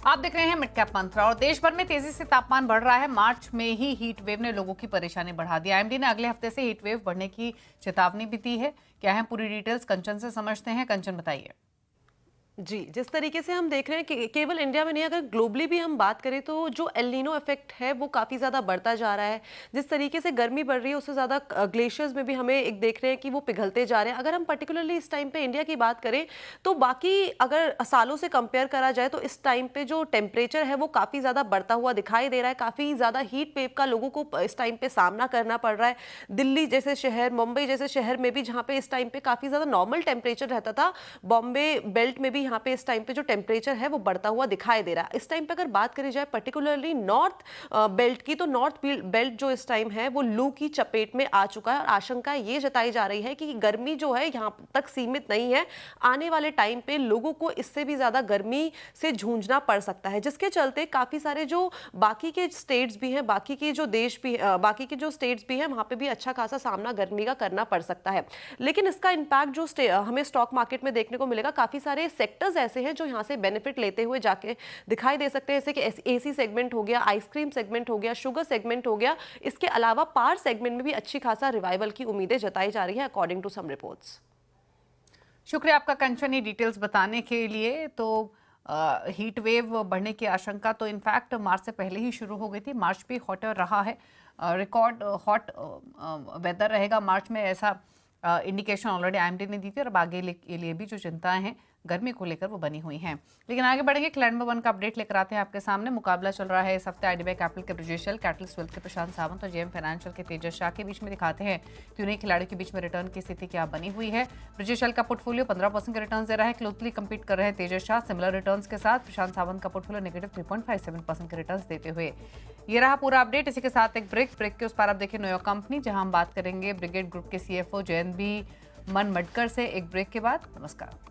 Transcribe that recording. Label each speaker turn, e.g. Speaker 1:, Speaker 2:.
Speaker 1: आप देख रहे हैं मिड कैप मंत्रा और देश भर में तेजी से तापमान बढ़ रहा है। मार्च में ही हीट वेव ने लोगों की परेशानी बढ़ा दी। आईएमडी ने अगले हफ्ते से हीट वेव बढ़ने की चेतावनी भी दी है। क्या है पूरी डिटेल्स कंचन से समझते हैं। कंचन बताइए।
Speaker 2: जी, जिस तरीके से हम देख रहे हैं कि केवल इंडिया में नहीं, अगर ग्लोबली भी हम बात करें तो जो एल नीनो इफेक्ट है वो काफ़ी ज़्यादा बढ़ता जा रहा है। जिस तरीके से गर्मी बढ़ रही है उससे ज़्यादा ग्लेशियर्स में भी हमें एक देख रहे हैं कि वो पिघलते जा रहे हैं। अगर हम पर्टिकुलरली इस टाइम पे इंडिया की बात करें तो बाकी अगर सालों से कंपेयर करा जाए तो इस टाइम पे जो टेम्परेचर है वो काफ़ी ज़्यादा बढ़ता हुआ दिखाई दे रहा है। काफ़ी ज़्यादा हीट वेव का लोगों को इस टाइम पे सामना करना पड़ रहा है। दिल्ली जैसे शहर, मुंबई जैसे शहर में भी जहाँ पे इस टाइम पे काफ़ी ज़्यादा नॉर्मल टेम्परेचर रहता था, बॉम्बे बेल्ट में भी यहाँ पे इस टाइम पे जो टेम्परेचर है वो बढ़ता हुआ दिखाई दे रहा है। इस टाइम पे अगर बात करी जाए पर्टिकुलरली नॉर्थ बेल्ट की, तो नॉर्थ बेल्ट जो इस टाइम है वो लू की चपेट में आ चुका है और आशंका ये जताई जा रही है कि गर्मी जो है यहाँ तक सीमित नहीं है। आने वाले टाइम पे लोगों को इससे भी ज्यादा गर्मी से जूझना पड़ सकता है, जिसके चलते काफी सारे जो बाकी के स्टेट्स भी हैं, बाकी के जो देश भी बाकी के जो स्टेट्स भी हैं वहां पे भी अच्छा खासा सामना गर्मी का करना पड़ सकता है। लेकिन इसका इम्पैक्ट जो हमें स्टॉक मार्केट में देखने को मिलेगा, काफी सारे सेक्टर्स ऐसे हैं जो यहाँ से बेनिफिट लेते हुए जाके दिखाई दे सकते हैं, जैसे कि एसी सेगमेंट हो गया, आइसक्रीम सेगमेंट हो गया, शुगर सेगमेंट हो गया। इसके अलावा पावर सेगमेंट में भी अच्छी खासा रिवाइवल की उम्मीदें जताई जा रही है अकॉर्डिंग टू सम रिपोर्ट्स।
Speaker 1: शुक्रिया आपका कंचन ये डिटेल्स बताने के लिए। तो हीट वेव बढ़ने की आशंका तो इनफैक्ट मार्च से पहले ही शुरू हो गई थी। मार्च भी हॉटर रहा है, रिकॉर्ड हॉट वेदर रहेगा मार्च में, ऐसा इंडिकेशन ऑलरेडी आईएमडी ने दी थी। और अब आगे के लिए भी जो चिंताएं हैं गर्मी को लेकर वो बनी हुई हैं। लेकिन आगे बढ़ेंगे, क्लैंड नंबर 1 का अपडेट लेकर आते हैं आपके सामने। मुकाबला चल रहा है इस हफ्ते आईडीबीआई कैपिटल के ब्रिजेश, कैटलिस्ट वेल्थ के प्रशांत सावंत और जेएम फाइनेंशियल के तेजस शाह के बीच में। दिखाते हैं कि उन्हीं खिलाड़ियों के बीच में रिटर्न की स्थिति क्या बनी हुई है। ब्रिजेश का पोर्टफोलियो 15% के रिटर्न दे रहा है। क्लोजली कंपीट कर रहे हैं तेजस शाह सिमिलर रिटर्न के साथ। प्रशांत सावंत का पोर्टफोलियो नेगेटिव 3.57% के रिटर्न देते हुए। ये रहा पूरा अपडेट। इसी के साथ एक ब्रेक के उस पार आप देखिए न्यूयॉर्क कंपनी, जहां हम बात करेंगे ब्रिगेड ग्रुप के सीएफओ जयंत बी मन मडकर से एक ब्रेक के बाद। नमस्कार।